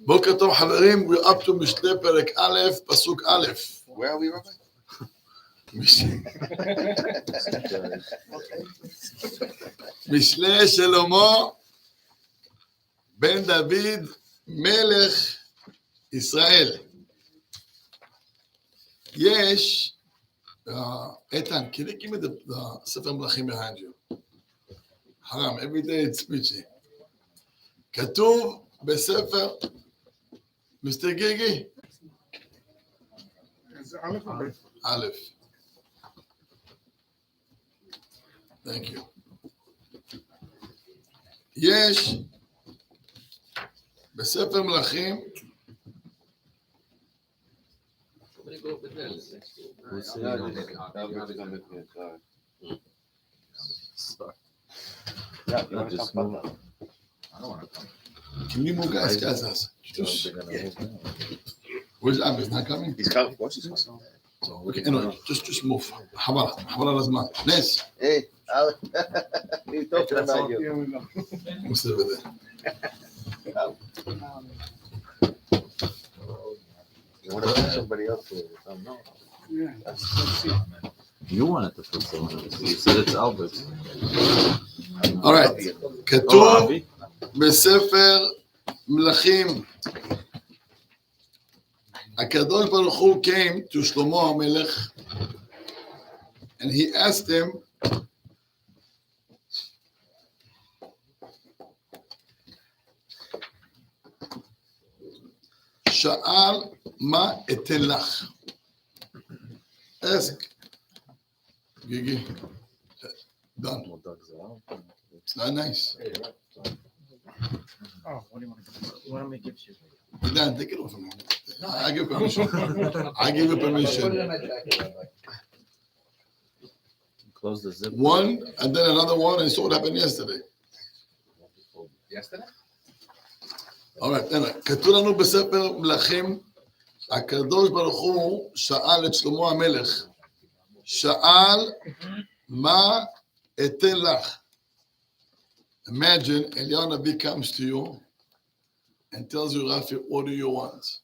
בוקר טוב חברים, we're up to משלי פרק א', פסוק א'. Where are we, Rabbi? משלי שלמה בן דוד מלך ישראל. יש, איתן, can you give me the ספר מלכים behind you? חרם, every day it's preaching. כתוב בספר, מיסטר גיגי? זה א' או ב'? א'. Thank you. יש בספר מלכים Can you move guys? Where's Abby? He's not coming? He's coming. Of course he's coming. So, okay, anyway, just move. חבל על הזמן. נס. Hey, you talking about you. Here we go. We'll sit over there. You want to put somebody else to no. Yeah. Let's see. You wanted to put someone else. You said it's Albert. All right. כתוב בספר מלכים. הקדוש ברוך הוא came to שלמה המלך and he asked him שאל מה אתן לך? ask גיגי done. It's not nice. Oh, what do you want to do? You want to make it shoot? Dan, take it off from him. I give permission. I give you permission. Close the zip. One and then another one, and so what happened yesterday. Yesterday? All right, then, כתוב לנו בספר מלכים, הקדוש ברוך הוא שאל את שלמה המלך, שאל מה אתן לך? Imagine Eliyahu Navi comes to you and tells you, Rafi, what do you want?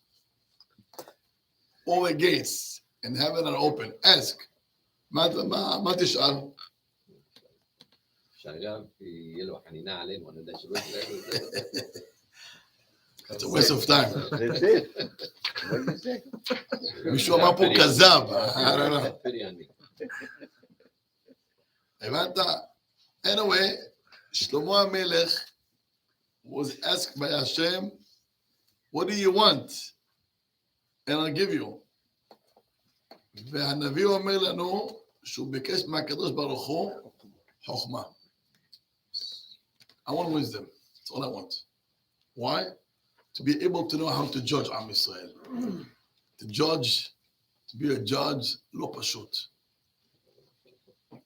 All the gates in heaven are open. Ask. מה תשאל? שאגב, יהיה לו חנינה עלינו, אני יודע שלא יהיה. It's a waste of time. That's it. What did you say? מישהו אמר פה כזב. I don't know. הבנת? Anyway, שלמה המלך was asked by Hashem, what do you want? And I'll give you. והנביא אומר לנו שהוא ביקש מהקדוש ברוך הוא חוכמה. I want wisdom. That's all I want. Why? To be able to know how to judge Am Yisrael. To be a judge, לא פשוט.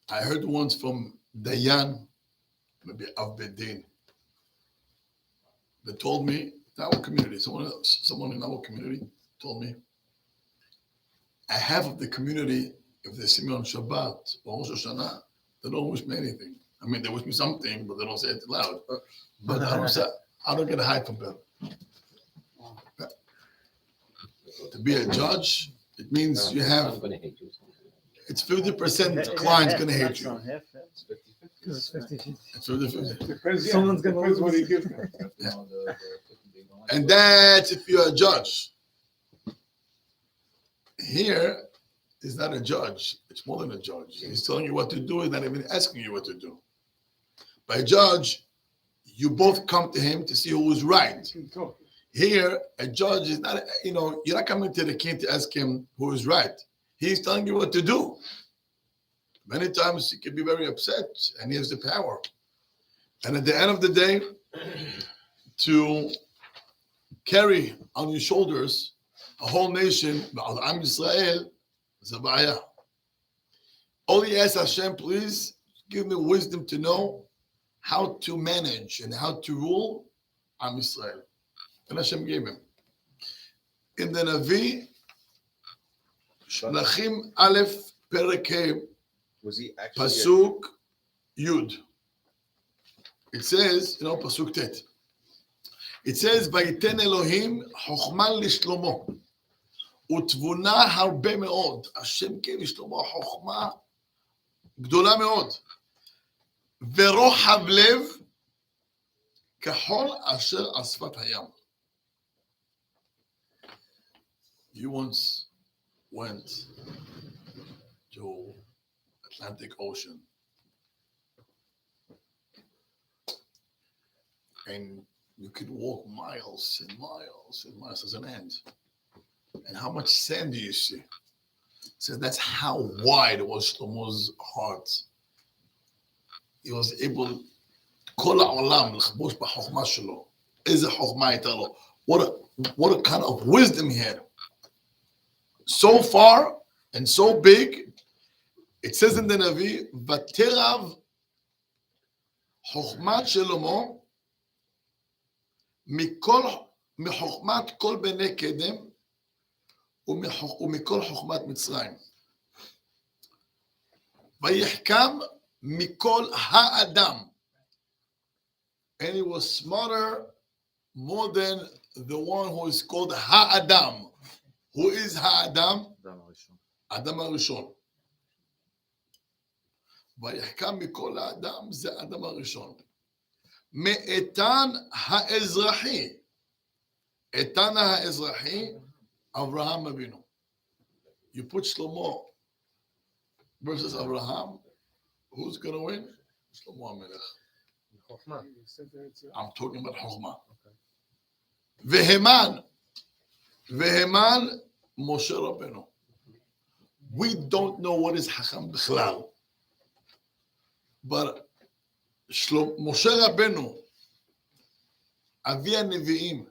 I heard once from Dayan, maybe Av Bedin. They told me, in our community, someone in our community told me, half of the community, if they see me on Shabbat or Rosh Hashanah, they don't wish me anything. I mean, they wish me something, but they don't say it loud. But I don't get a high from them. To be a judge, it means you have, it's 50% client's going to hate you. Because it's 50-50. It's 50-50. Depends, someone's going to lose what he gives them. Yeah. And that's if you're a judge. Here is not a judge. It's more than a judge. He's telling you what to do. He's not even asking you what to do. By a judge, you both come to him to see who is right. Here, a judge is not, you're not coming to the king to ask him who is right. He's telling you what to do. Many times he can be very upset and he has the power. And at the end of the day, to carry on your shoulders a whole nation, Am Yisrael, is a ba'aya. All he asks Hashem, please give me wisdom to know how to manage and how to rule Am Yisrael. And Hashem gave him. In the Navi, Shlachim Aleph Perek Was he actually? Pasuk Yud. It says, Pasuk Tet. It says, ויתן אלוהים חוכמה לשלמה, ותבונה הרבה מאוד. השם כן לשלמה חוכמה גדולה מאוד. ורוחב לב כחול אשר על שפת הים. You once went to Atlantic Ocean and you could walk miles and miles and miles as an end. And how much sand do you see? So that's how wide was Shlomo's heart. He was able, כל העולם לכבוש בחוכמה שלו. איזה חוכמה הייתה לו. What a kind of wisdom he had. So far and so big, it says in the Navi, ותרב חוכמת שלמה מחוכמת כל בני קדם ומכל חוכמת מצרים. ויחכם מכל האדם. And he was smarter more than the one who is called Ha'adam. Who is Ha'adam? Adam הראשון. ויחכם מכל האדם זה אדם הראשון. מאיתן האזרחי. איתן האזרחי, אברהם אבינו. You put Shlomo versus Abraham, who's going to win? Shlomo HaMelech. I'm talking about Chokhmah. Veheman. Veheman, Moshe Rabbeinu. We don't know what is Chacham B'chlal. But Moshe Rabbeinu, Avi HaNevi'im,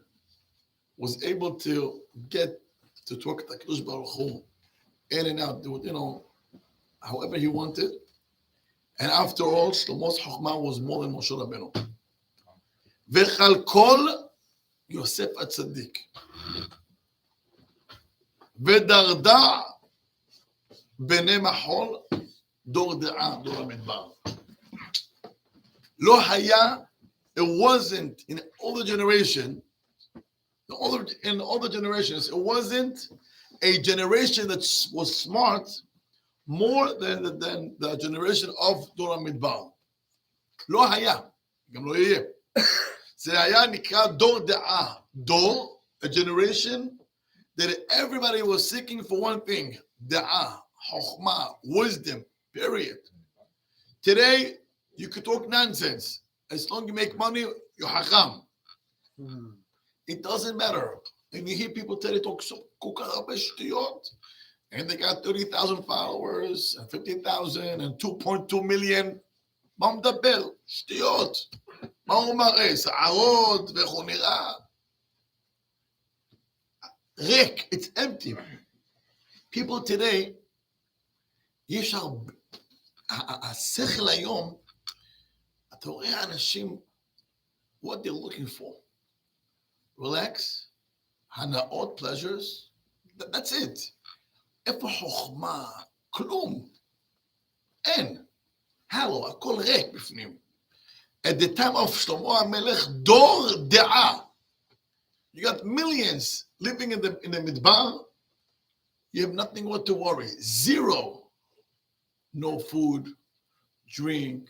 was able to get to talk to HaKadosh Baruch Hu in and out, do it, however he wanted. And after all, Shlomo's Chokhmah was more than Moshe Rabbeinu. V'chalkol Yosef HaTzadik. ודרדה בני מחול דור דעה, דור המדבר. לא היה, it wasn't in all the generations, in all the generations, it wasn't a generation that was smart more than the generation of דור המדבר. לא היה, גם לא יהיה. זה היה נקרא דור דעה, דור, a generation that everybody was seeking for one thing, da'ah, chokhmah, wisdom, period. Today, you could talk nonsense. As long as you make money, you're hacham. It doesn't matter. And you hear people tell you, talk so and they got 30,000 followers, and 50,000, and 2.2 million. מה מדבר? שטויות. מה הוא מראה? שערות ואיך הוא נראה. ריק, it's empty. People today, יש הרבה, השכל היום, אתה רואה אנשים, what they're looking for. Relax, הנאות, pleasures, that's it. איפה חוכמה? כלום. אין. הלו, הכל ריק בפנים. At the time of שלמה המלך, דור דעה. You got millions living in the Midbar. You have nothing what to worry. Zero. No food, drink,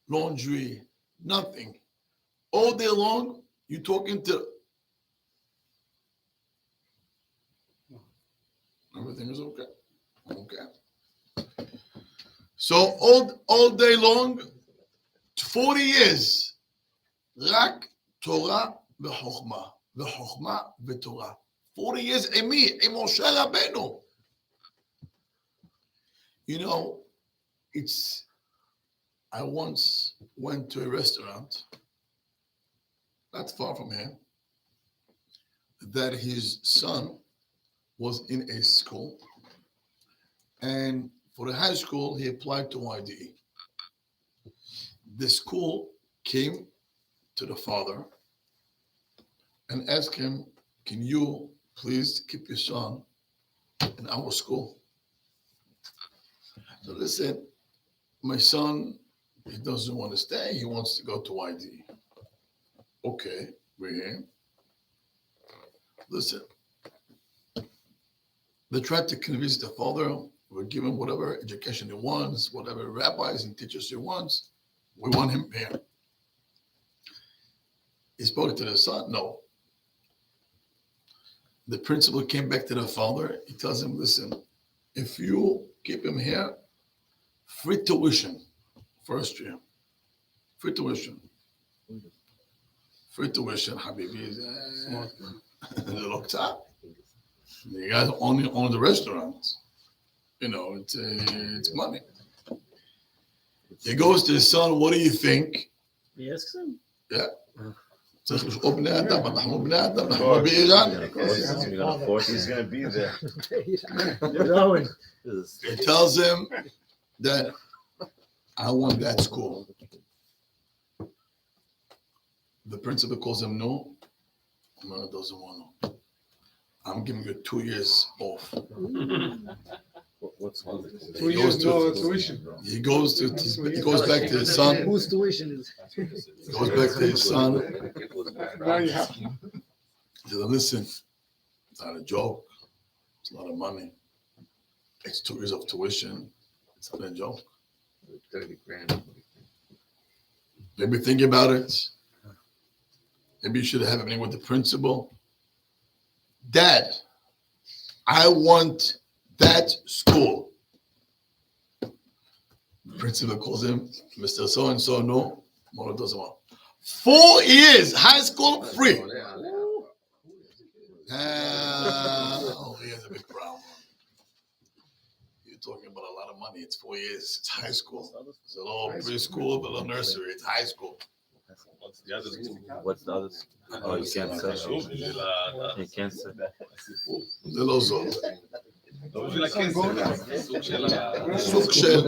laundry, nothing. All day long, you're talking to... Everything is okay. Okay. So all day long, 40 years, רק תורה וחוכמה. וחוכמה ותורה. 40 years, עם מי? עם משה רבנו. I once went to a restaurant, not far from here, that his son was in a school, and for the high school, he applied to YDE. The school came to the father and asked him, can you please keep your son in our school? So they said, my son, he doesn't want to stay. He wants to go to YD. Okay, we're here. listen. They tried to convince the father, we'll give him whatever education he wants, whatever rabbis and teachers he wants. We want him here. He spoke to the son, no. The principal came back to the father. He tells him, listen, if you keep him here, free tuition, first year. Free tuition. Free tuition, Habibi. The Otzar. The guys only own the restaurants. You know, it's money. He goes to his son, what do you think? He asks him. Yeah. צריך לשאול בני אדם, אנחנו בני אדם, אנחנו באיראן. He's gonna be there. Going. He tells him that I want that school. The principal calls him no. No, doesn't want to. I'm giving you 2 years off. What's on 2 years no tuition. He goes back to his son. Whose tuition is? He goes back to his son. Now you have He says, listen, it's not a joke. It's a lot of money. It's 2 years of tuition. It's not a joke. 30 grand. Maybe think about it. Maybe you should have a meeting with the principal. Dad, I want that school. The principal calls him, Mr. So-and-so, no, Moro doesn't want. 4 years, high school, free. Oh, he has a big problem. You're talking about a lot of money. It's 4 years. It's high school. It's a little preschool, but a little nursery. It's high school. What's the other? Oh, you can't say. You can't say. זה לא זול. סוג של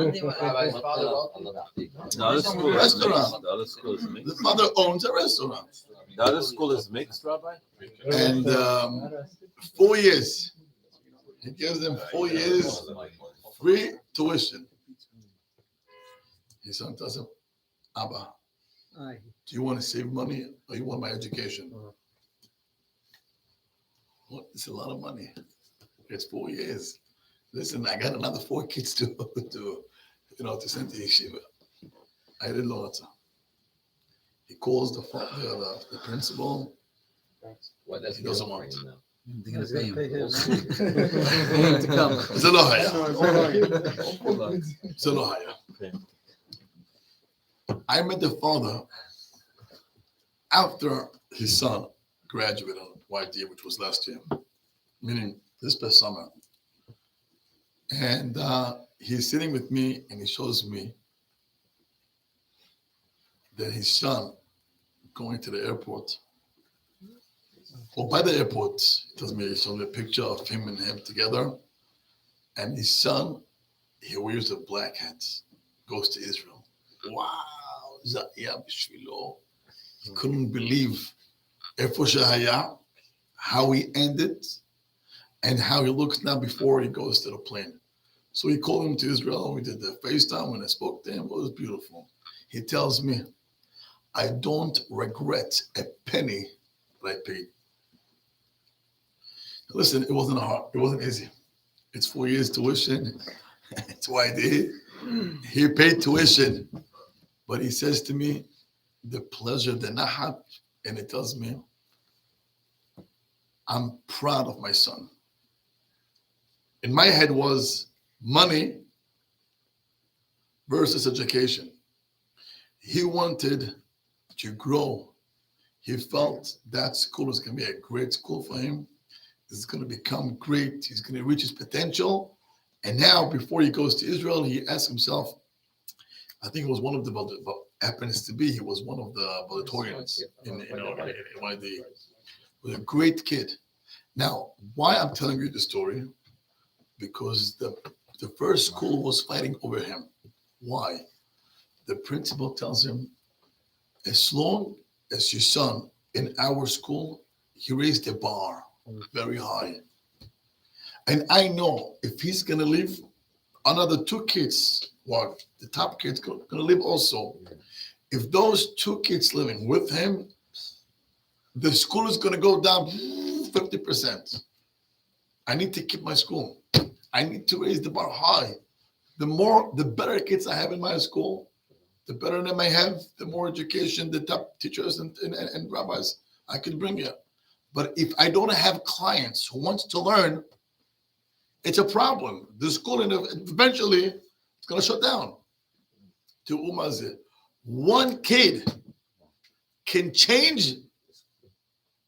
The other school is Restaurant. mixed. The other school is the mixed. father owns a restaurant. The other school is mixed, Rabbi. And 4 years. He gives them 4 years free tuition. His son tells him, Abba, Aye. do you want to save money or you want my education? Well, it's a lot of money. It's 4 years. Listen, I got another 4 kids to send to yeshiva. I didn't know Otzar. He calls the principal. What does He doesn't want. He's gonna pay him. זה לא היה. no. זה לא היה. I met the father after his son graduated on YD, which was last year, meaning this past summer. And he's sitting with me and he shows me that his son going to the airport. Or by the airport, he tells me he showed me a picture of him and him together. And his son, he wears a black hat, goes to Israel. Wow, זה היה בשבילו. He couldn't believe איפה שהיה, how he ended, and how he looks now before he goes to the plane. So he called him to Israel. We did the FaceTime. When I spoke to him, it was beautiful. He tells me, I don't regret a penny that I paid. Listen, it wasn't hard. It wasn't easy. It's 4 years tuition. It's why I did. He paid tuition. But he says to me, the pleasure, the nahat, and he tells me, I'm proud of my son. In my head was money versus education. He wanted to grow. He felt that school is going to be a great school for him. It's going to become great. He's going to reach his potential. And now, before he goes to Israel, he asks himself, I think it was one of the, happens to be, he was one of the valedictorians in one of the, was a great kid. Now, why I'm telling you the story? Because the first school was fighting over him. Why? The principal tells him, as long as your son in our school, he raised the bar very high. And I know if he's going to leave, another 2 kids, well, the top kids going to live also. If those 2 kids living with him, the school is going to go down 50%. I need to keep my school. I need to raise the bar high. The better kids I have in my school, the better name I have, the more education, the top teachers and rabbis I could bring here. But if I don't have clients who wants to learn, it's a problem. The school, eventually, it's going to shut down. To Umazir. One kid can change,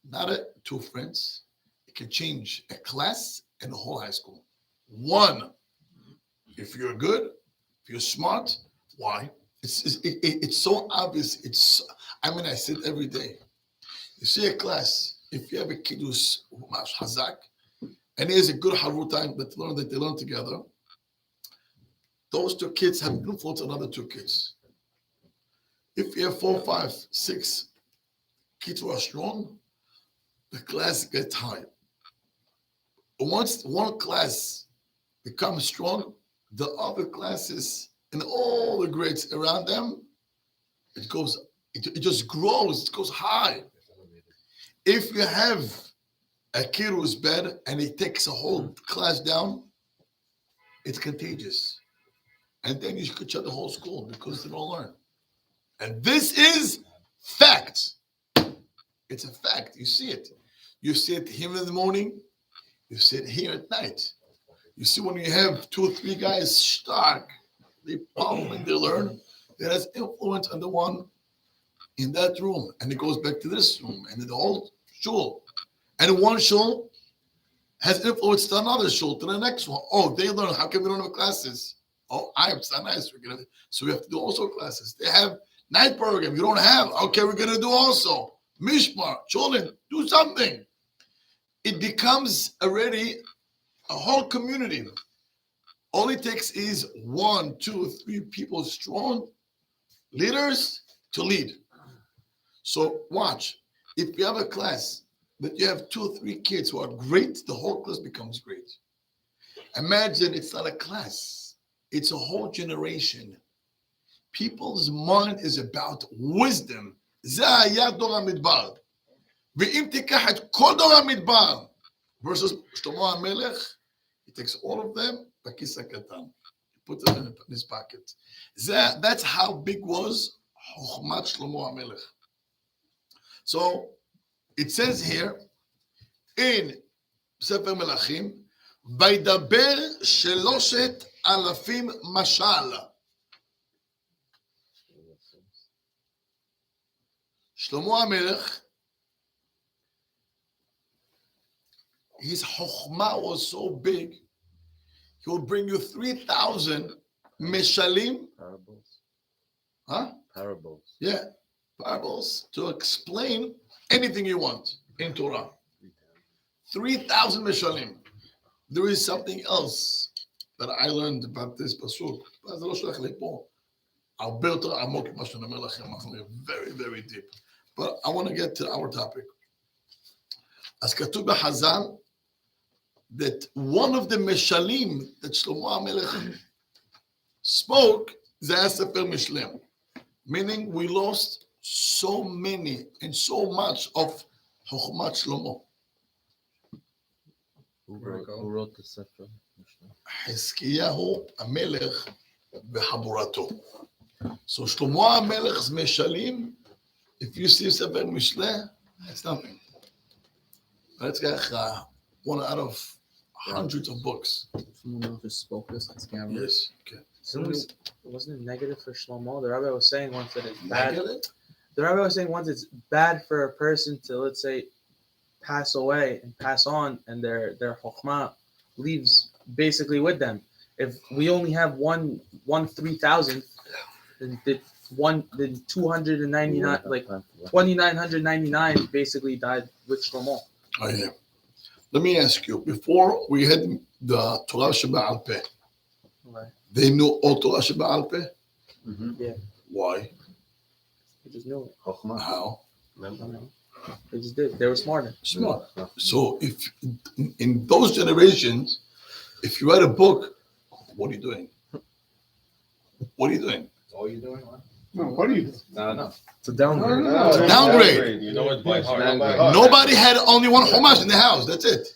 not two friends, it can change a class and the whole high school. One. If you're good, if you're smart, why? It's so obvious. I say it every day. You see a class, if you have a kid who's hazak, and he has a good haru time that they learn together, those two kids have influence on other two kids. If you have 4, 5, 6 kids who are strong, the class gets high. Once one class becomes strong, the other classes and all the grades around them, it just grows, it goes high. If you have a kid who's bad and he takes a whole class down, it's contagious. And then you could shut the whole school because they don't learn. And this is fact. It's a fact. You see it. You see it here in the morning. You see it here at night. You see when you have 2 or 3 guys stark, they follow and they learn, it has influence on the one in that room. And it goes back to this room and the whole shul. And one shul has influence to another shul, to the next one. Oh, they learn. How come we don't have classes? Oh, it's not nice. So we have to do also classes. They have night program. You don't have. Okay, we're going to do also. Mishmar, children, do something. It becomes already a whole community. All it takes is 1, 2, 3 people strong leaders to lead. So watch. If you have a class that you have 2 or 3 kids who are great, the whole class becomes great. Imagine it's not a class. It's a whole generation. People's mind is about wisdom. זה היה דור המדבר. ואם תיקח את כל דור המדבר versus שלמה המלך, he takes all of them, בכיס הקטן. He puts them in his pocket. That's how big was חוכמת שלמה המלך. So, it says here, in ספר מלכים, וידבר 3,000 משל. שלמה המלך, his chokhmah was so big, he will bring you 3,000 meshalim. Parables. Huh? Parables. Yeah, parables to explain anything you want in Torah. 3,000 meshalim. There is something else that I learned about this pasuk. זה לא שייך לפה. הרבה יותר עמוק ממה שאני אומר לכם. Very, very deep. But I want to get to our topic. אז כתוב בחז"ל that one of the meshalim that Shlomo HaMelech spoke זה היה ספר משלי. Meaning we lost so many and so much of חוכמת שלמה. Who wrote the Sefer? חזקיהו המלך וחבורתו. So Shlomo HaMelech's משלים, if you see ספר משלי, it's nothing. Let's get one out of hundreds of books. Someone else just spoke this on camera. Yes. Okay. Wasn't it negative for Shlomo? The rabbi was saying once that it's bad. Negative? The rabbi was saying once it's bad for a person to, let's say, pass away and pass on, and their chokhmah leaves basically with them. If we only have one 3,000, then the 299, like 2,999, basically died with Shlomo. Oh yeah. Let me ask you. Before we had the Torah Sheba'al Peh, Right. they knew all Torah Sheba'al Peh. Yeah. Why? They just knew it. How? I don't know. They just did. They were smarter. Smart. So if in those generations, if you write a book, what are you doing? What are you doing? All you're doing, what? No, what do you? No. It's a downgrade. No. Downgrade. You know it by heart. Downgrade. By heart. Nobody had only one chumash in the house. That's it.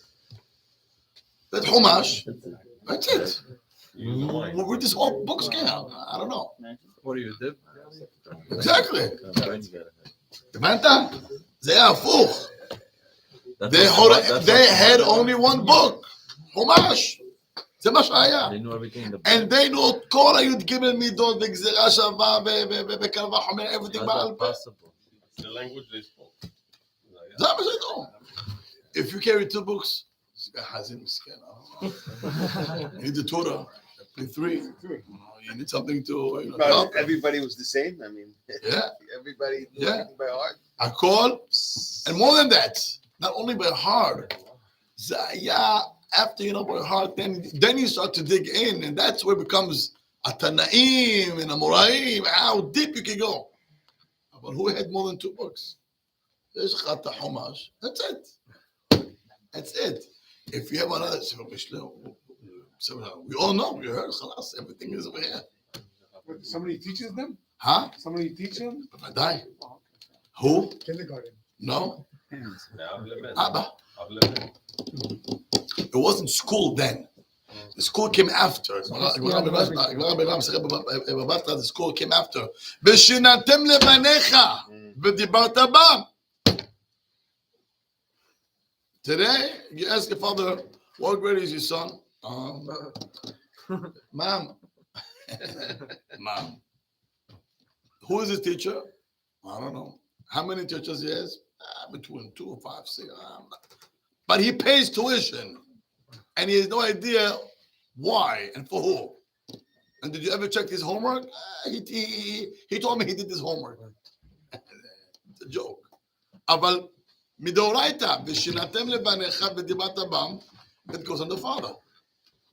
That chumash. That's it. You know it. Where this all books came out? I don't know. What do you do? Exactly. הבנת? זה היה הפוך. They had only one book. חומש. זה מה שהיה. They knew everything. And they knew את כל הי"ג מידות וגזירה שווה וקל וחומר, everything How's בעל that פה. possible? The language they spoke. זה מה שידעו. If you carry two books, this guy has it, מסכן. You need the Torah. Three. You need something to, help. Everybody was the same. I mean, Yeah. everybody knew Yeah. everything by heart. הכל, and more than that, not only by heart, זה היה, after you know by heart, then you start to dig in, and that's where it becomes a Tanaim and a Moraim, how deep you can go. But who had more than two books? יש לך את החומש, that's it. That's it. If you have another, we all know, we heard, خلاص, everything is over here. What, somebody teaches them? Huh? Somebody teach them? בוודאי. Who? Kindergarten. No? Parents. Abba. It wasn't school then. The school came after. The school came after. ושנתם לבניך ודיברת בם. Today, you ask your father, what grade is your son? Mom. Mom. Who is his teacher? I don't know. How many teachers he has? Between 2, 5, 6. But he pays tuition. And he has no idea why and for who. And did you ever check his homework? He told me he did his homework. It's a joke. אבל מדאורייתא, ושנתם לבניך ודיברת בם, it goes on the father.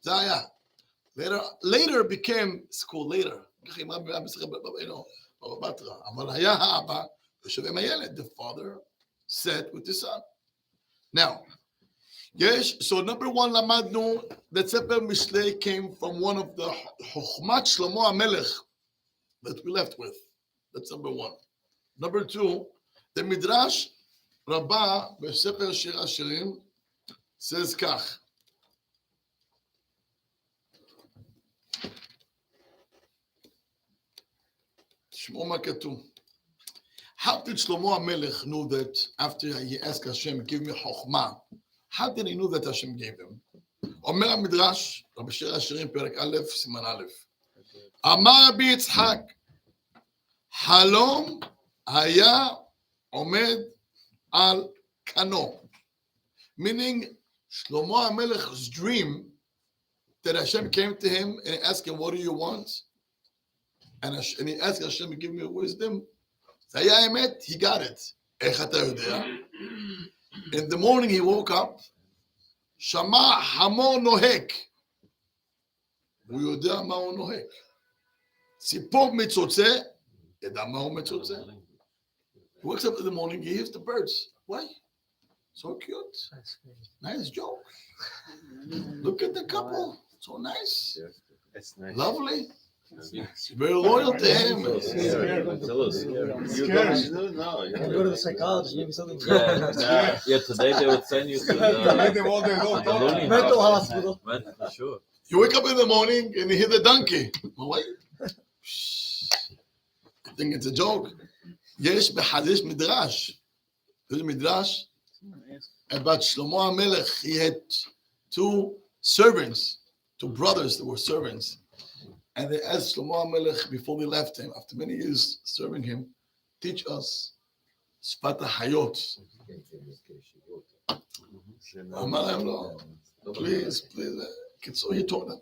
זה היה. Later became school later. אבל היה האבא יושב עם הילד. The father sat with the son. Now, yes, so number one, למדנו, the Sefer Mishlei came from one of the חוכמת שלמה המלך that we left with. That's number one. Number two, the Midrash רבה בספר שיר השירים says כך. תשמעו מה כתוב. How did Shlomo HaMelech know that after he asked Hashem, give me chokhmah? How did he know that Hashem gave him? אומר המדרש, רבי שיר השירים, פרק א', סימן א', אמר רבי יצחק, חלום היה עומד על כנו. Meaning, Shlomo HaMelech's dream that Hashem came to him and asked him, what do you want? And he asked Hashem to give me wisdom. זה היה אמת, he got it. איך אתה יודע? In the morning he woke up, שמע חמור נוהק. הוא יודע מה הוא נוהק. ציפור מצוצה, ידע מה הוא מצוצה. He wakes up in the morning, he hears the birds. Why? So cute. Nice joke. Look at the couple. So nice. That's nice. Lovely. Very loyal to him. You guys knew? No. You Go to the psychologist, maybe something. Yeah, today they would send you to Make them all day long. Adonis Mental house. hospital. For sure. You wake up in the morning and you hear the donkey. Well, wait. I think it's a joke. יש בחדש מדרש. There's a midrash about Shlomo HaMelech. He had two servants, two brothers that were servants. And they asked Shlomo HaMelech before they left him, after many years serving him, teach us Sfat HaHayot. אמר להם לא, please. So he taught them.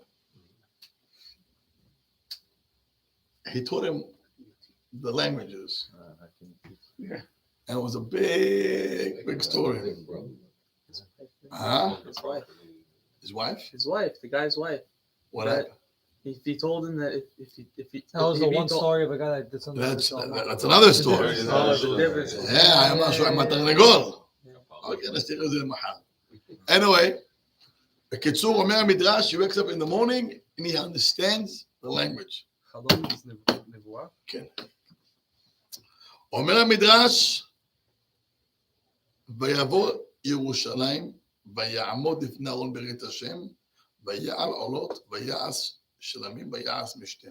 He taught him the languages. And it was a big story. Huh? His wife? His wife, the guy's wife. What That- happened? He told him that if he That was if the he one told- story of a guy that did something. That's another story. Oh, the difference. Yeah, I'm not sure I'm a תרנגול. Okay, let's take it מחר. Anyway, בקיצור, אומר המדרש, he wakes up in the morning and he understands the language. חלום is נבואה? כן. אומר המדרש, ויבוא ירושלים, ויעמוד לפני ארון ברית השם, ויעל עולות, ויעש שלמים, ויעש משתה.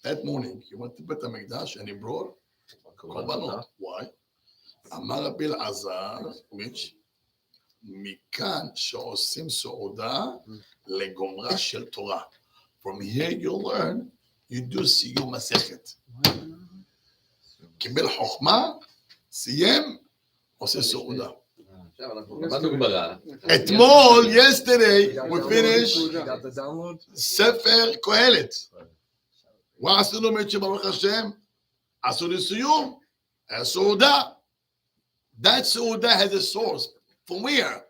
That morning, he went to בית המקדש and he brought קורבנות. Why? אמר רבי אלעזר, which? מכאן שעושים סעודה לגומרה של תורה. From here you learn, you do סיום מסכת. קיבל חוכמה, סיים, עושה סעודה. עכשיו אנחנו למדנו גמרא. אתמול, yesterday, we finished got the download? ספר קהלת. מה עשינו ברוך השם? עשו לי סיום, היה סעודה. That סעודה has a source. From where?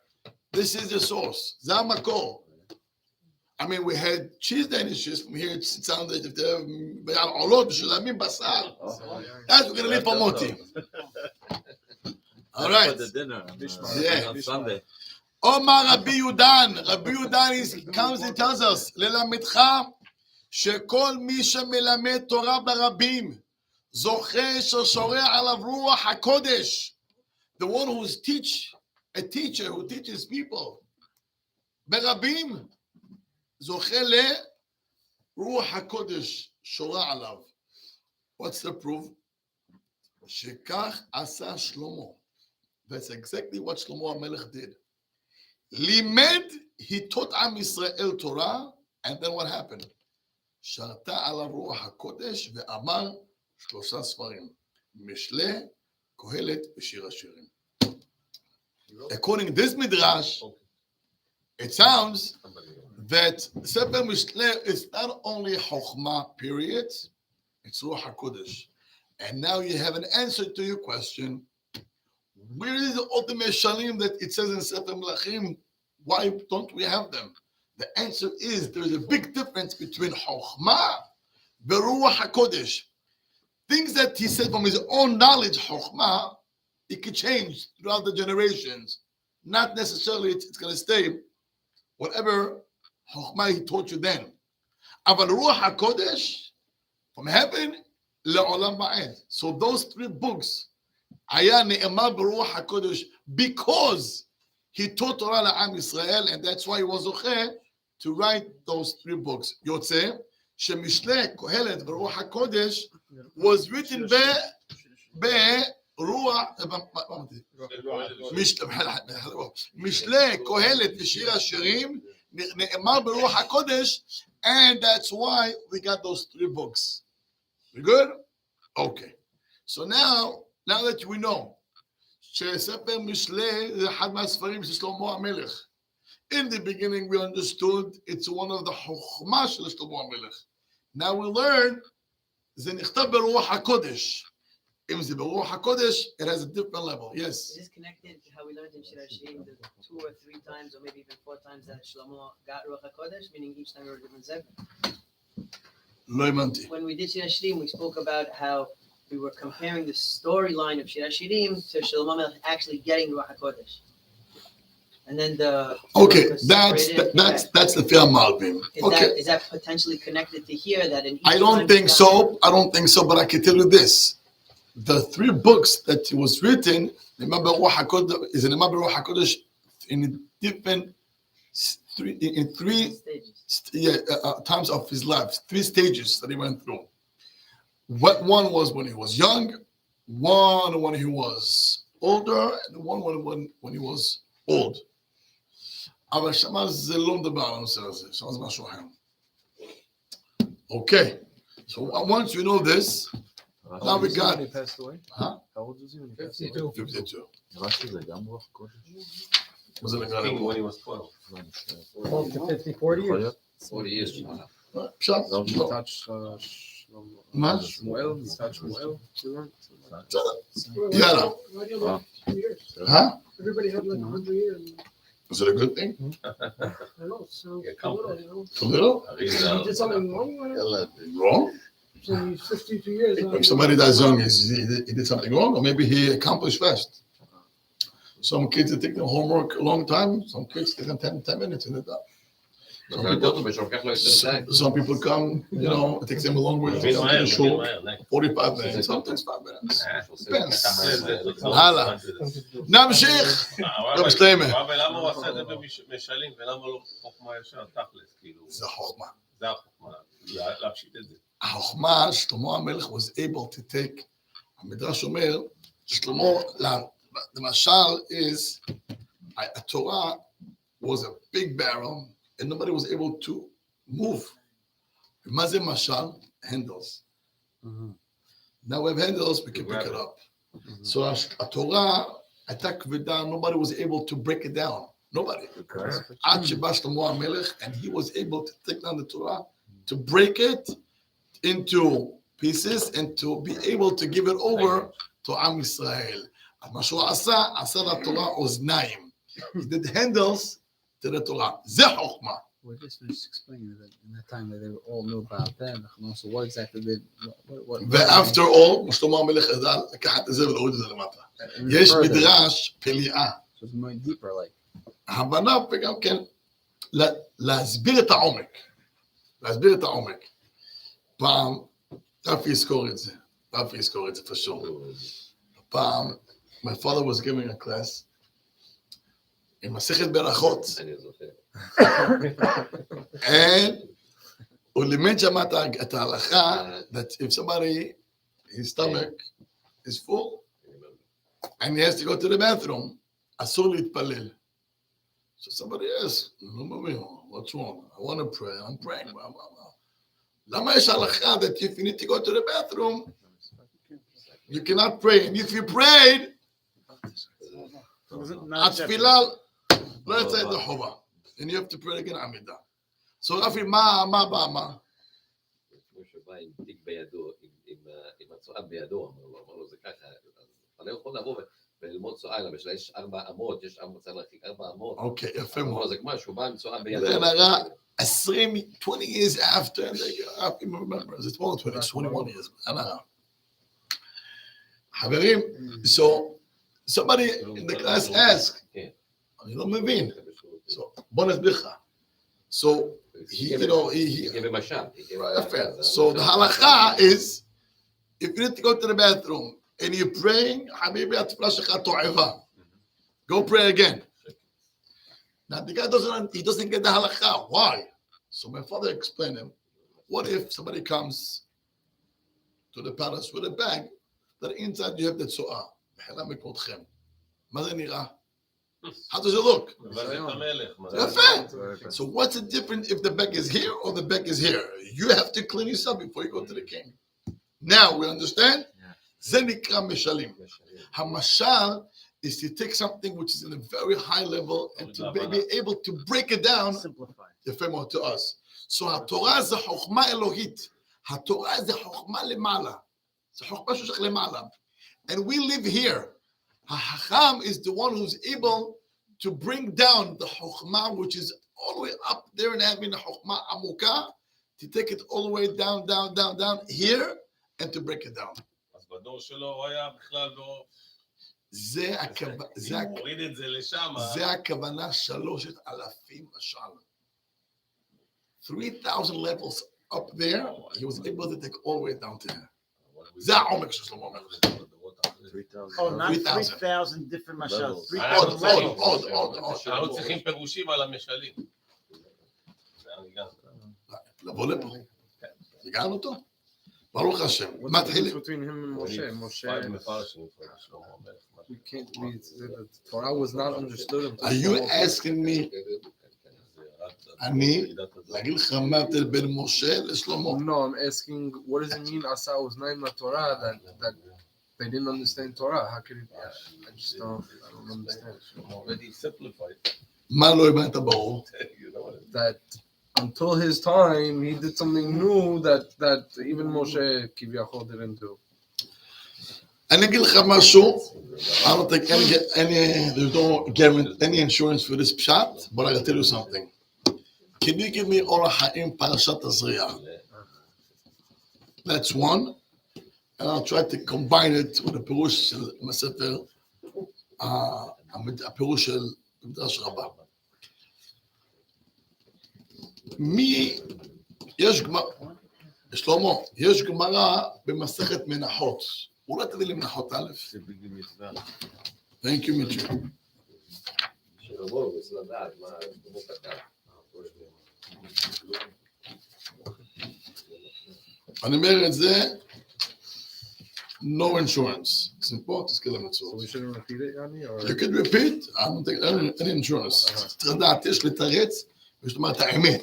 This is the source. זה המקור. I mean, we had cheese danishes from here. It sounds like if they're ביעל עולות, משולמים בשר. That's what we're going to leave for Moti. All right. For the dinner Yeah. on Sunday. אומר רבי יהודן, רבי יהודן comes and tells us, ללמדך שכל מי שמלמד תורה ברבים, זוכה ששורה עליו רוח הקודש. The one who's a teacher who teaches people. ברבים, זוכה לרוח הקודש שורה עליו. What's the proof? שכך עשה שלמה. That's exactly what Shlomo Hamelech did. לימד, he taught עם ישראל תורה, and then what happened? שרתה עליו רוח הקודש ואמר 3 ספרים. משלי, קהלת ושיר השירים. According to this midrash, it sounds that Sefer Mishlei is not only Chokhmah, period, it's Ruach HaKodesh. And now you have an answer to your question. Where is the ultimate shalim that it says in Sefer Melachim? Why don't we have them? The answer is there's a big difference between Chokhmah and Ruach HaKodesh. Things that he said from his own knowledge, Chokhmah, it could change throughout the generations. Not necessarily it's going to stay whatever Chokhmah he taught you then. Aval Ruach HaKodesh, from heaven, le'olam ba'ed. So those 3 books, Aya ne'emar b'Ruach HaKodesh, because he taught Torah la'am Yisrael, and that's why he was zocheh to write those 3 books. Yotzeh, shemishlei, Kohelet, v'Ruach HaKodesh was written Mishlei, Kohelet, ושיר השירים, נאמר ברוח הקודש, and that's why we got those 3 books. We good? Okay. So now that we know, שספר משלי זה אחד מהספרים של שלמה המלך. In the beginning we understood it's one of the חוכמה של שלמה המלך. Now we learn, זה נכתב ברוח הקודש. אם זה ברוח הקודש, it has a different level. Yes. Is this connected to how we learned in Shir Hashirim the 2 or 3 times, or maybe even 4 times that Shlomo got Ruach HaKodesh, meaning each time we were a different sefer? לא הבנתי. When we did Shir Hashirim, we spoke about how we were comparing the storyline of Shir Hashirim to Shlomo Melech actually getting Ruach HaKodesh. And then the... Okay, that's the fair Malbim. Okay. Is that potentially connected to here, that in each I don't time think we so. I don't think so, but I can tell you this. The 3 books that was written, remember Ruach HaKodesh, is in Ruach HaKodesh in different, in 3 stages. times of his life, 3 stages that he went through. What one was when he was young, one when he was older, and one when he was old. אבל שמה זה לא מדבר על הנושא הזה, שמה זה משהו אחר. Okay, so once we know this, now we got... When he passed away? Huh? How old was he when he passed away? 52. נראה שזה גם רוח קודש. Was it a guy King when he was 12. 12 to 50, 40 יכול years? להיות? 40 years from now. פשט? לא משנה. לא. Touch מה? Shmuel, touch Shmuel. יאללה. Huh? Everybody had like 100 years. Was it a good thing? I know, so Yeah, it's a little, you know. Too little? He did something wrong with it. Wrong? So he's 52 years. If somebody dies young, he did something wrong, or maybe he accomplished fast. Some kids, they take their homework a long time. Some kids take them 10 minutes and they're done. זה יותר טוב, ושלוקח לו יותר זמן. Some people come, you know, it takes them a long way. מבין Some מהר, to the מבין shul, מהר, next. 45 minutes, sometimes 5 minutes. Depends. הלאה. נמשיך. טוב, שלמה. אבל למה הוא עשה את זה במשלים, ולמה לא חוכמה ישר, תכלס, כאילו, זה חוכמה. זה החוכמה, להפשיט את זה. החוכמה, שלמה המלך was able to take, המדרש אומר, שלמה, למשל is, a Torah was a big barrel, and nobody was able to move. מה זה משל? Handles. Now we have handles, we can pick it up. So התורה הייתה כבדה, nobody was able to break it down. Nobody. עד שבא שלמה המלך, and he was able to take down the Torah, to break it into pieces, and to be able to give it over to עם ישראל. אז מה שהוא עשה לתורה אוזניים. He did handles to the Torah. זה חוכמה. We're just finished explaining that in that time that they all knew about them. So what exactly did what ו-after all, שלמה המלך ידע לקחת את זה ולהוריד את זה למטה. יש מדרש פליאה. So it's more deeper, like. הבנה וגם כן להסביר את העומק. להסביר את העומק. פעם, רפי יזכור את זה. רפי יזכור את זה for sure. פעם, my father was giving a class עם מסכת ברכות. אני זוכר. And הוא לימד שם את ההלכה that if somebody, his stomach is full and he has to go to the bathroom, אסור להתפלל. So somebody asks, what's wrong? I want to pray, I'm praying. למה יש הלכה that if you need to go to the bathroom, you cannot pray, and if you prayed, התפילה לא יצא ידי חובה. And you have to pray again עמידה. So רפי, מה? כמו שבא עם תיק בידו, עם הצועה בידו, אמר לו זה ככה, אתה לא יכול לבוא וללמוד צועה, אלא בשביל יש 4 אמות, צריך להרחיק 4 אמות. אוקיי, יפה מאוד. זה כמו שהוא בא עם צועה בידו. זה נראה 20 years after, and they remember, it's more than 20, 21 years. חברים, so somebody in the class asked, אני לא מבין. So, בוא נסביר לך. So, he so the halacha is, if you need to go to the bathroom and you're praying, habibi, התפילה שלך תועבה. Go pray again. Now, the guy doesn't get the halacha. Why? So my father explained him, what if somebody comes to the palace with a bag, that inside you have the tzoah? מה זה נראה? How does it look? So what's the difference if the bag is here or the bag is here? You have to clean yourself before you go to the king. Now we understand? זה נקרא משלים. המשל is to take something which is in a very high level and to be able to break it down יפה מאוד to us. So התורה זה חוכמה אלוהית. התורה זה חוכמה למעלה. זה חוכמה ששייך למעלה. And we live here. Hacham is the one who's able to bring down the Chokhmah, which is all the way up there and having the Chokhmah Amuka, to take it all the way down here and to break it down. אז בדור שלו הוא היה בכלל לא... הוריד את זה לשם. זה הכוונה 3,000 משל. 3,000 levels up there, he was able to take all the way down to here. זה העומק של שלמה המלך. Oh, not 3,000 different mashals. עוד. אנחנו צריכים פירושים על המשלים. לבוא לפה. הגענו אותו? ברוך השם. מתחילים. Between him and Moshe. The Torah was not understood. Are you asking me? אני להגיד לך מה ההבדל בין משה לשלמה? No, I'm asking, what does it mean, Asa was named the Torah, that they didn't understand Torah? How could it, I don't understand. Already simplified. מה לא הבנת ברור? That until his time, he did something new that even Moshe Kivyachol didn't do. אני אגיד לך משהו, I don't think there's no guarantee, any insurance for this pshat, but I gotta tell you something. Can you give me Orach Chaim Parashat Tazriah? That's one, and I'll try to combine it with the Perush של הספר, הפירוש של מדרש רבה. יש גמרא, שלמה, יש גמרא במסכת מנחות. אולי תביא לי מנחות א'? Thank you, Mitchell. שלמה, הוא רוצה לדעת מה הוא כתב. אני אומר את זה, no insurance. It's important, תזכיר למצוא. So we shouldn't repeat it, Yanni? Or... You can repeat, I don't think any insurance. צריך לדעת, יש לתרץ, ויש לומר את האמת.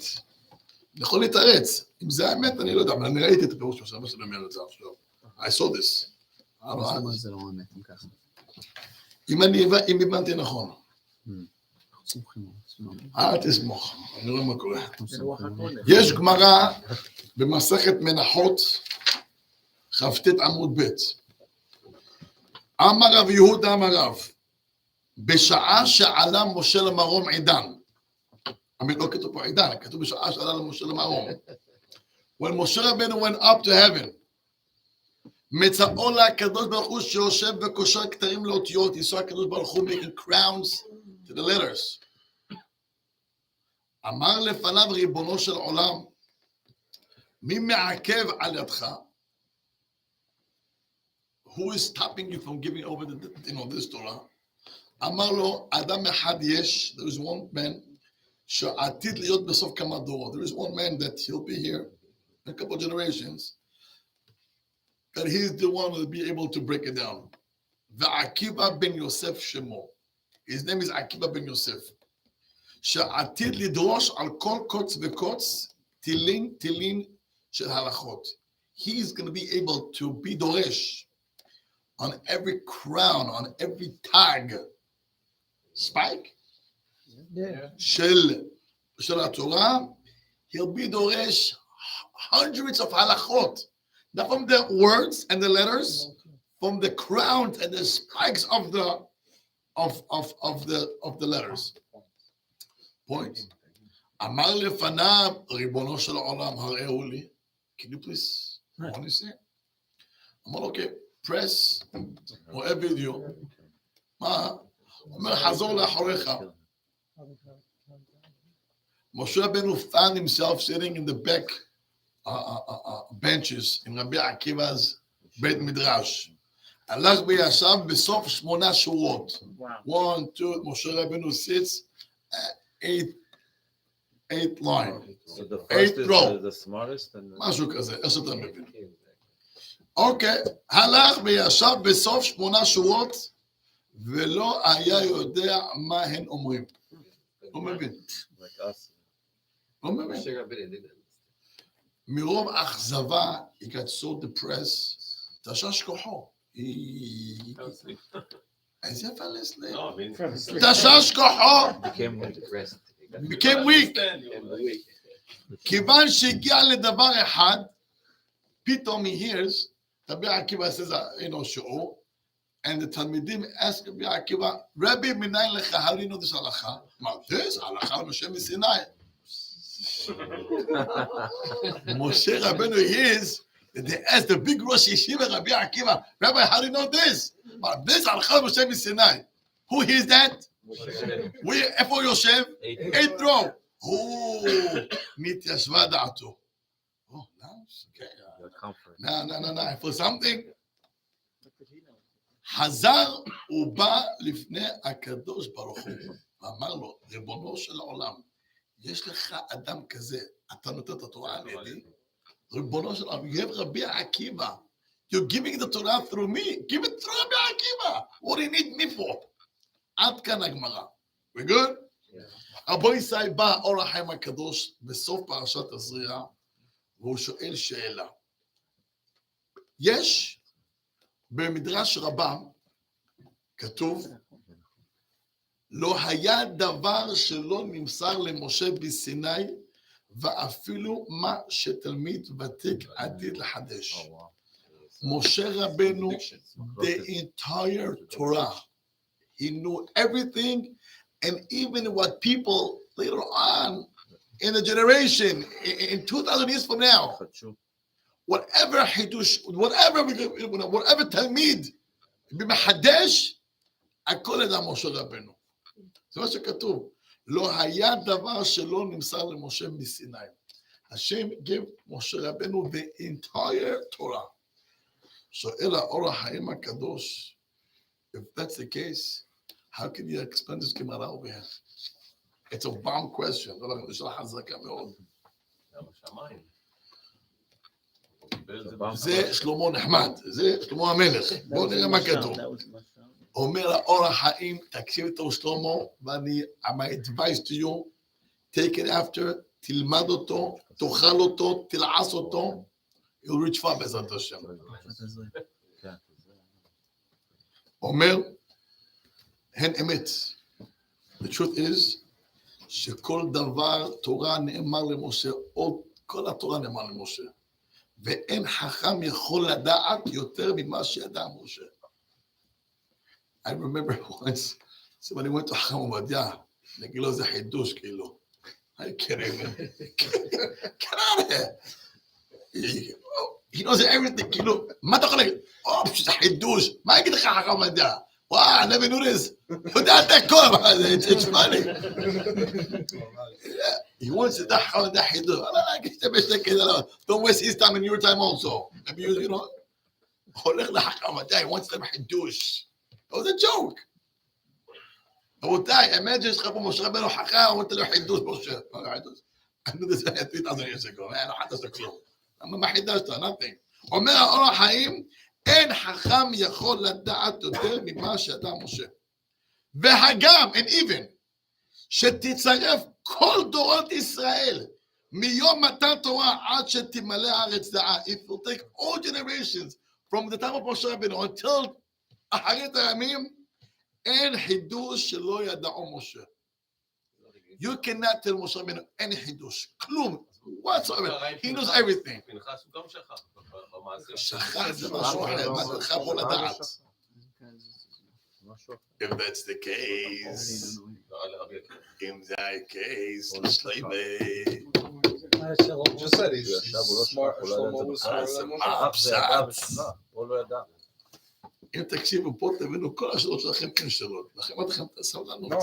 אני יכול לתרץ. אם זה האמת, אני לא יודע, אבל אני ראיתי את הפירוש שלו, מה שאני אומר את זה עכשיו. I saw this. זה לא אמת, אם ככה. אם הבנתי נכון. אל תסמוך, אני רואה מה קורה. יש גמרא במסכת מנחות, כ"ט עמוד ב'. אמר רב יהודה אמר רב, בשעה שעלה משה למרום עידן, האמת לא כתוב פה עידן, כתוב בשעה שעלה למשה למרום. When Moshe Rabbeinu went up to heaven, מצאו לה הקדוש ברוך הוא שיושב וקושר כתרים לאותיות, יסוע הקדוש ברוך הוא making crowns to the letters. אמר לפניו ריבונו של עולם, מי מעכב על ידך? Who is stopping you from giving over this Torah? אמר לו, אדם אחד יש, there is one man, שעתיד להיות בסוף כמה דורות. There is one man that he'll be here in a couple of generations, that he's the one who will be able to break it down. ועקיבא בן יוסף שמו. His name is עקיבא בן יוסף. שעתיד לדרוש על כל קוץ וקוץ, תילין של הלכות. He's going to be able to be דורש on every crown, on every tag, spike, של התורה. He'll be דורש hundreds of halachot, not from the words and the letters, from the crowns and the spikes of the letters. Point. אמר לפניו, ריבונו של העולם, הראו לי. Can you please, I want to see it? אמר לו, okay, press, רואה וידאו. מה? אומר, חזור לאחוריך. Moshe Rabbeinu found himself sitting in the back benches in Rabbi Akiva's בית מדרש. הלך וישב בסוף 8 שורות. 1, 2, Moshe Rabbeinu sits, 8 line. So the first is row. the smartest and משהו כזה, איך שאתה מבין. אוקיי, הלך וישב בסוף 8 שורות, ולא היה יודע מה הן אומרים. לא מבין. like us. לא מבין. מרוב אכזבה, he got so depressed, תשש כוחו. איזה פלסטיני? תשש כוחו. became weak. כיוון שהגיע לדבר אחד, פתאום he hears, רבי עקיבא says, שיעור, and the תלמידים ask רבי עקיבא, רבי מניין לך, how do you know this הלכה? מה, this? הלכה למשה מסיני. משה רבנו hears, they ask the big Rosh Yeshiva, רבי עקיבא, Rabbi, how do you know this? this הלכה למשה מסיני. Who hears that? איפה הוא יושב? 8th row. נתיישבה דעתו. Oh, nice. Okay. No. For something. חזר ובא לפני הקדוש ברוך הוא. ואמר לו, ריבונו של העולם, יש לך אדם כזה, אתה נותן את התורה על ידי? ריבונו של העולם, you have רבי עקיבא. You're giving the Torah through me. Give it to רבי עקיבא. What do you need me for? עד כאן הגמרא. We good? רבו ישראל בא אור החיים הקדוש בסוף פרשת הזריעה, והוא שואל שאלה. יש במדרש רבה, כתוב, לא היה דבר שלא נמסר למשה בסיני, ואפילו מה שתלמיד ותיק עתיד לחדש. משה רבנו, the entire Torah, he knew everything, and even what people later on in the generation, in 2,000 years from now, whatever חידוש, whatever תלמיד, במחדש, הכל ידע משה רבנו. זה מה שכתוב. לא היה דבר שלא נמסר למשה מסיני. Hashem gave Moshe Rabbeinu the entire Torah. שואל האור החיים הקדוש, if that's the case, how can you explain this Gemara over here? It's a bomb question. זו שאלה חזקה מאוד. גם השמיים. זה שלמה נחמד, זה שלמה המלך. בואו נראה מה כתוב. אומר האור החיים, תקשיב איתו שלמה, ואני, my advice to you, take it after, תלמד אותו, תאכל אותו, תלעס אותו, you'll reach far בעזרת השם. אומר, הן אמת. The truth is, שכל דבר תורה נאמר למשה, כל התורה נאמר למשה, ואין חכם יכול לדעת יותר ממה שידע משה. I remember once, somebody went to חכם עובדיה, נגיד לו זה חידוש כאילו. I can't even, get out of here. He knows everything, כאילו, מה אתה יכול להגיד? זה חידוש, מה יגיד לך חכם עובדיה? וואו, I never knew this. הוא יודע את הכל, it's funny. He wants to חכם עובדיה חידוש. Don't waste his time and your time also. Maybe you know, הולך לחכם עובדיה, he wants them חידוש. It was a joke. רבותיי, imagine יש לך פה משה רבנו חכם, אמרת לו חידוש משה. I knew this 3,000 years ago, לא חדשת כלום. מה חידשת? Nothing. אומר האור החיים, אין חכם יכול לדעת יותר ממה שידע משה. והגם, and even, שתצרף כל דורות ישראל, מיום מתן תורה עד שתמלא הארץ דעה, it will take all generations, from the time of משה רבנו, until אחרית הימים, אין חידוש שלא ידעו משה. You cannot tell משה רבנו, אין חידוש, כלום. whatsoever. He knows everything. פנחס הוא גם שכח. שכח זה משהו אחר, מה זה לך בוא לדעת. If that's the case, אם זה ה-case, משלמי. Just said he's smart. Shlomo was smart. הוא לא ידע. אם תקשיבו פה, תבינו, כל השאלות שלכם אין שאלות. לכם אתכם את הסבלנות. No,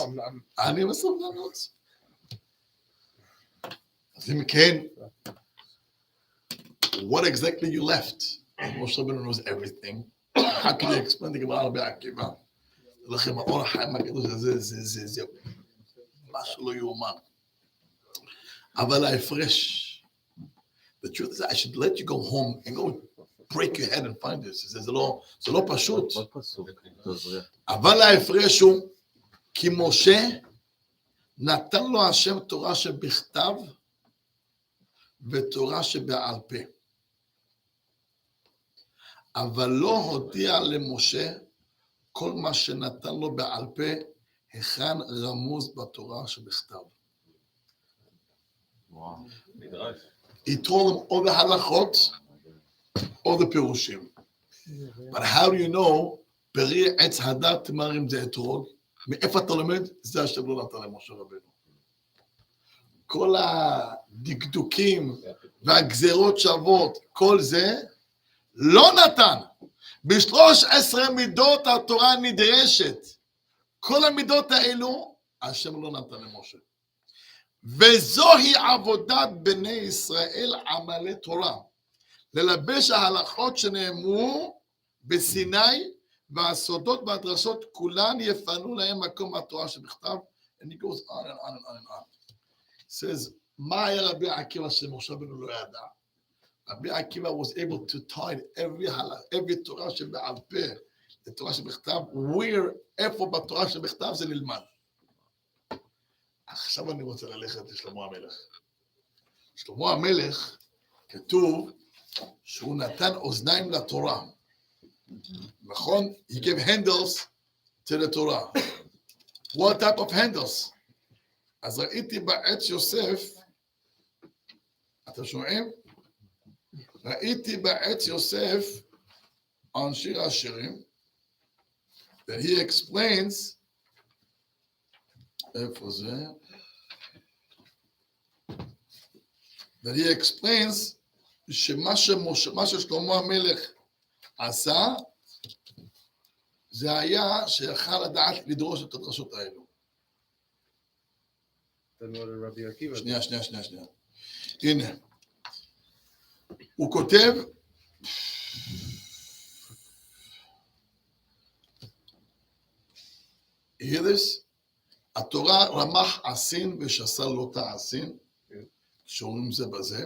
אני בסבלנות. אז אם כן, what exactly you left? Moshe Rabbeinu knows everything. How can you explain the Gemara Rabbi Akiva? לכם האור החיים הקדוש הזה, זה משהו לא יאומן. אבל ההפרש, the truth is I should let you go home and go break your head and find this. זה לא פשוט. אבל ההפרש הוא, כי משה נתן לו השם תורה שבכתב ותורה שבעל פה. אבל לא הודיע למשה כל מה שנתן לו בעל פה, היכן רמוז בתורה שבכתב. He told him all the halachot, all the פירושים. But how do you know, פרי עץ הדת תמרים זה אתרוג, מאיפה אתה לומד? זה השם לא נתן למשה רבנו. כל הדקדוקים והגזרות שוות, כל זה לא נתן. ב13 מידות התורה נדרשת. כל המידות האלו, השם לא נתן למשה. וזוהי עבודת בני ישראל עמלי תורה. ללבש ההלכות שנאמרו בסיני, והסודות והדרשות כולן יפנו להם מקום התורה שבכתב. And he goes on and on and on and on. He says, מה היה רבי עקיבא שמשה רבנו לא ידע? רבי עקיבא was able to tie every תורה שבעל פה לתורה שבכתב, איפה בתורה שבכתב זה נלמד. עכשיו אני רוצה ללכת לשלמה המלך. שלמה המלך כתוב שהוא נתן אוזניים לתורה. נכון? He gave handles to the Torah. What type of handles? אז ראיתי בעץ יוסף, אתם שומעים? ראיתי בעץ יוסף on שיר השירים, that he explains, איפה זה? that he explains שמה ששלמה המלך עשה, זה היה שיכל לדעת לדרוש את הדרשות האלו. Then what did Rabbi Akiva do? שנייה. הנה. הוא כותב, הירס, התורה רמח עשין ושסה לא תעשין, שאומרים זה בזה,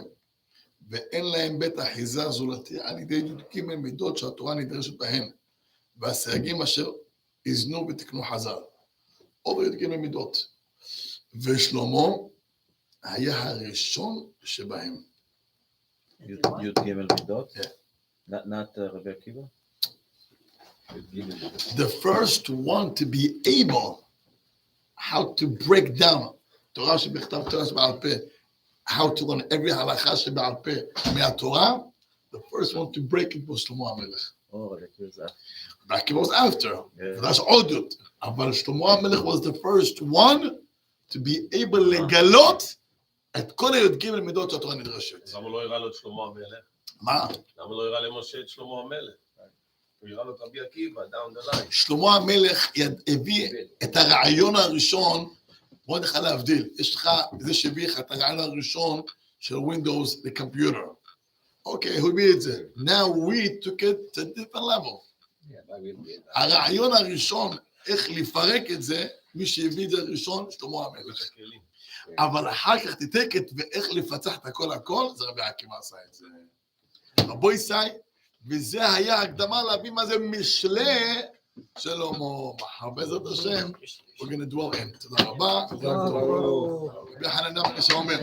ואין להם בית אחיזה זולתי על ידי י"ג מידות שהתורה נדרשת בהן, והסייגים אשר איזנו ותקנו חז"ל. או בי"ג מידות. ושלמה היה הראשון שבהם. י"ג מידות? Not Rabbi Akiva? The first one to be able how to break down תורה שבכתב תורה שבעל פה, how to learn every הלכה שבעל פה מהתורה, the first one to break it was שלמה המלך. Oh, Rabbi Akiva. Rabbi Akiva was after, that's עוד יותר. אבל שלמה המלך was the first one to be able לגלות את כל הי"ג מידות שהתורה נדרשת. למה לא הראה לו את שלמה המלך? מה? למה לא הראה למשה את שלמה המלך? הוא הראה לו את רבי עקיבא, down the line. שלמה המלך הביא את הרעיון הראשון, בוא נלך להבדיל, יש לך זה שהביא לך את הרעיון הראשון של Windows לקומפיוטר. אוקיי, הוא הביא את זה. Now we took it to a different level. הרעיון הראשון, איך לפרק את זה, מי שהביא את זה ראשון, שלמה המלך. אבל אחר כך תתקת ואיך לפצח את הכל, זה רבי עקיבא עשה את זה. רבו ישי, וזה היה הקדמה להבין מה זה משלי שלמה. מחר בעזרת השם, we're going to dwell in. תודה רבה. רבי חנניה בן שאומר.